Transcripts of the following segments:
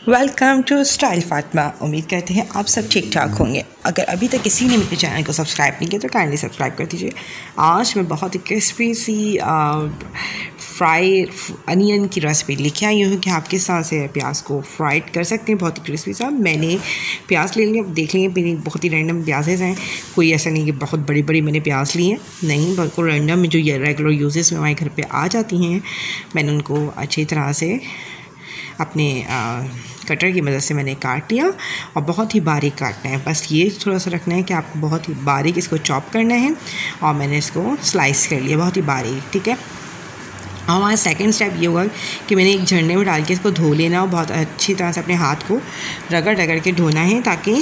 Welcome to style Fatima. उम्मीद करते हैं आप सब ठीक ठाक होंगे। अगर अभी तक किसी ने मेरे चैनल को सब्सक्राइब नहीं किया तो काइंडली सब्सक्राइब कर दीजिए। आज मैं बहुत ही क्रिस्पी सी फ्राई अनियन की रेसिपी लेके आई हूँ कि आप किस तरह से प्याज को फ्राइड कर सकते हैं बहुत ही क्रिस्पी सा। मैंने प्याज ले लिया, देख लेंगे मेरी बहुत ही रैंडम प्याजेज़ हैं, कोई ऐसा नहीं कि बहुत बड़ी बड़ी मैंने प्याज ली हैं, नहीं, बिल्कुल रैंडम जो ये रेगुलर यूजेस में हमारे घर पे आ जाती हैं। मैंने उनको अच्छी तरह से अपने कटर की मदद से मैंने काट लिया और बहुत ही बारीक काटना है। बस ये थोड़ा सा रखना है कि आपको बहुत ही बारीक इसको चॉप करना है और मैंने इसको स्लाइस कर लिया बहुत ही बारीक, ठीक है। हमारा सेकंड स्टेप ये होगा कि मैंने एक झरने में डाल के इसको धो लेना और बहुत अच्छी तरह से अपने हाथ को रगड़ के धोना है ताकि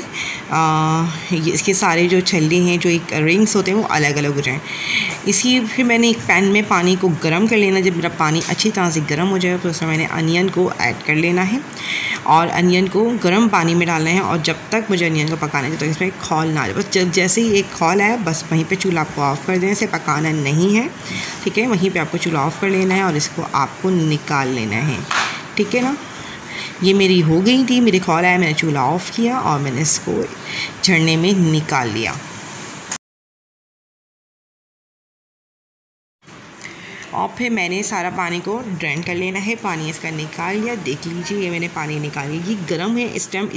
इसके सारे जो छल्ले हैं, जो एक रिंग्स होते हैं, वो अलग अलग हो जाएं। फिर मैंने एक पैन में पानी को गर्म कर लेना। जब मेरा पानी अच्छी तरह से गर्म हो जाए तो उसमें मैंने अनियन को ऐड कर लेना है और अनियन को गर्म पानी में डालना है। और जब तक मुझे अनियन को पकाना है तो इसमें खौल ना आ जाए, बस जैसे ही एक खौल आए बस वहीं पे चूल्हा आपको ऑफ़ कर दें। इसे पकाना नहीं है, ठीक है, वहीं पे आपको चूल्हा ऑफ़ कर लेना है और इसको आपको निकाल लेना है, ठीक है ना। ये मेरी हो गई थी, मेरे खौल आया, मैंने चूल्हा ऑफ़ किया और मैंने इसको झरने में निकाल लिया। और फिर मैंने सारा पानी को ड्रेन कर लेना है, पानी इसका निकाल लिया। देख लीजिए ये मैंने पानी निकाल लिया, ये गर्म है इस टाइम।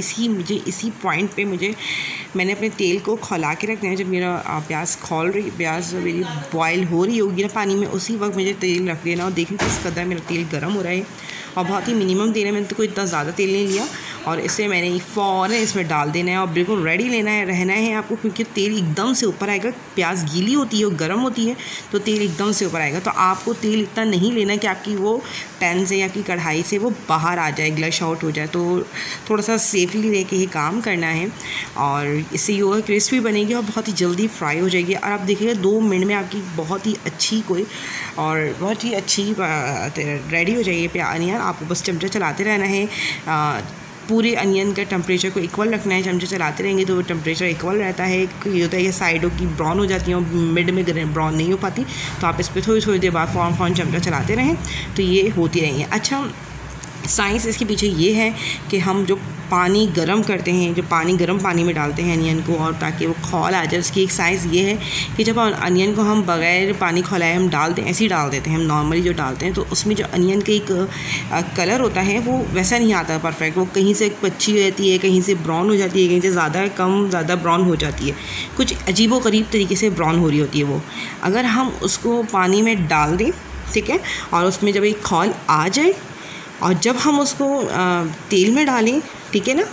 इसी पॉइंट पे मैंने अपने तेल को खौला के रखना है। जब मेरा प्याज मेरी बॉयल हो रही होगी ना पानी में, उसी वक्त मुझे तेल रख देना और देखिए किस कदर मेरा तेल गर्म हो रहा है और बहुत ही मिनिमम तेल है, मैंने तो कोई इतना ज़्यादा तेल नहीं लिया। और इसे मैंने फ़ौरन इसमें डाल देना है और बिल्कुल रेडी रहना है आपको, क्योंकि तेल एकदम से ऊपर आएगा। प्याज गीली होती है और गर्म होती है तो तेल एकदम से ऊपर आएगा। तो आपको तेल इतना नहीं लेना कि आपकी वो पैन से या आपकी कढ़ाई से वो बाहर आ जाए, ग्लश आउट हो जाए। तो थोड़ा सा सेफली रह के ही काम करना है और इससे ये होगा क्रिस्पी बनेगी और बहुत ही जल्दी फ्राई हो जाएगी। और आप देखिएगा 2 मिनट में आपकी बहुत ही अच्छी रेडी हो जाएगी अनियन। आपको बस चमचा चलाते रहना है, पूरे अनियन का टेम्परेचर को इक्वल रखना है। चमचे चलाते रहेंगे तो टेम्परेचर इक्वल रहता है। ये होता है ये साइडों की ब्राउन हो जाती हैं और मिड में ब्राउन नहीं हो पाती, तो आप इस पर थोड़ी देर बाद फ़ौरन चमचा चलाते रहें तो ये होती रहेंगी। अच्छा, साइंस इसके पीछे ये है कि हम जो पानी गर्म करते हैं, जो गर्म पानी में डालते हैं अनियन को और ताकि वो खौल आ जाए, उसकी एक साइंस ये है कि जब अनियन को हम बग़ैर पानी खौलाए हम डालते हैं, ऐसे ही डाल देते हैं हम नॉर्मली जो डालते हैं, तो उसमें जो अनियन का एक कलर होता है वो वैसा नहीं आता परफेक्ट। वो कहीं से कच्ची रहती है, कहीं से ब्राउन हो जाती है, कहीं से ज़्यादा ब्राउन हो जाती है, कुछ अजीबो गरीब तरीके से ब्राउन हो रही होती है वो। अगर हम उसको पानी में डाल दें, ठीक है, और उसमें जब एक खौल आ जाए और जब हम उसको तेल में डालें, ठीक है ना,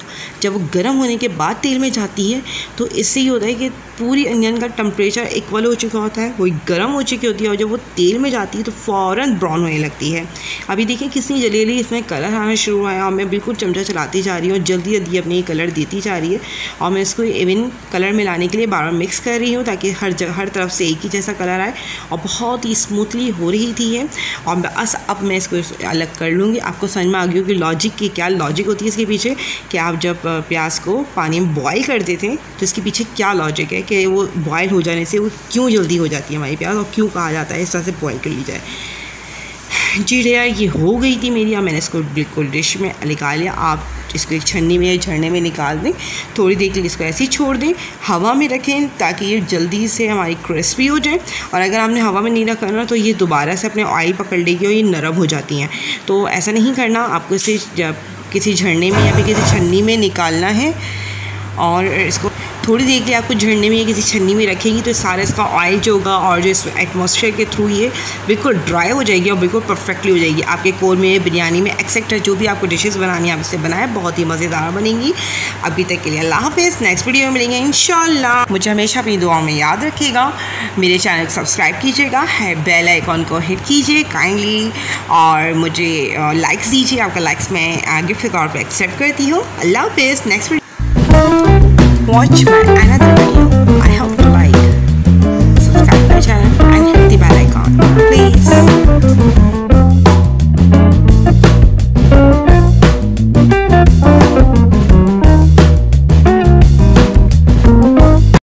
जब वो गर्म होने के बाद तेल में जाती है तो इससे ये होता है कि पूरी अनियन का टेम्परेचर इक्वल हो चुका होता है, वही गर्म हो चुकी होती है और जब वो तेल में जाती है तो फ़ौरन ब्राउन होने लगती है। अभी देखिए कितनी जल्दी इसमें कलर आना शुरू हुआ है और मैं बिल्कुल चमचा चलाती जा रही हूँ, जल्दी अपने ये कलर देती जा रही है और मैं इसको इवन कलर मिलाने के लिए बार मिक्स कर रही हूँ ताकि हर तरफ से एक ही जैसा कलर आए। और बहुत ही स्मूथली हो रही थी ये और बस अब मैं इसको अलग कर लूँगी। आपको समझ में आ गई कि क्या लॉजिक होती है इसके पीछे, कि आप जब प्याज को पानी में बॉईल कर देते हैं तो इसके पीछे क्या लॉजिक है कि वो बॉईल हो जाने से वो क्यों जल्दी हो जाती है हमारी प्याज और क्यों कहा जाता है इस तरह से बॉईल कर ली जाए। जी यार, ये हो गई थी मेरी और मैंने इसको बिल्कुल डिश में निकाल लिया। आप इसको एक छन्नी में या झरने में निकाल दें, थोड़ी देर के लिए इसको ऐसे ही छोड़ दें, हवा में रखें ताकि ये जल्दी से हमारी क्रिस्पी हो जाए। और अगर आपने हवा में नहीं रखा ना तो ये दोबारा से अपने ऑयल पकड़ लेगी और ये नरम हो जाती हैं। तो ऐसा नहीं करना, आपको इसे किसी झरने में या फिर किसी छन्नी में निकालना है और इसको थोड़ी देर के लिए आपको झरने में या किसी छन्नी में रखेंगी तो सारा इसका ऑयल जो होगा और जो इस एटमॉस्फेयर के थ्रू ये बिल्कुल ड्राई हो जाएगी और बिल्कुल परफेक्टली हो जाएगी। आपके कोरमे, बिरयानी में एक्सेट्रा जो भी आपको डिशेस बनानी है आप इससे बनाएं, बहुत ही मज़ेदार बनेंगी। अभी तक के लिए अल्लाह हाफ़िज़, नेक्स्ट वीडियो में मिलेंगे इंशाल्लाह। मुझे हमेशा अपनी दुआओं में याद रखिएगा, मेरे चैनल को सब्सक्राइब कीजिएगा, बेल आइकॉन को हिट कीजिए काइंडली और मुझे लाइक्स दीजिए। आपका लाइक्स मैं गिफ्ट के तौर पर एक्सेप्ट करती हूँ। अल्लाह हाफ़िज़, next video. Watch my another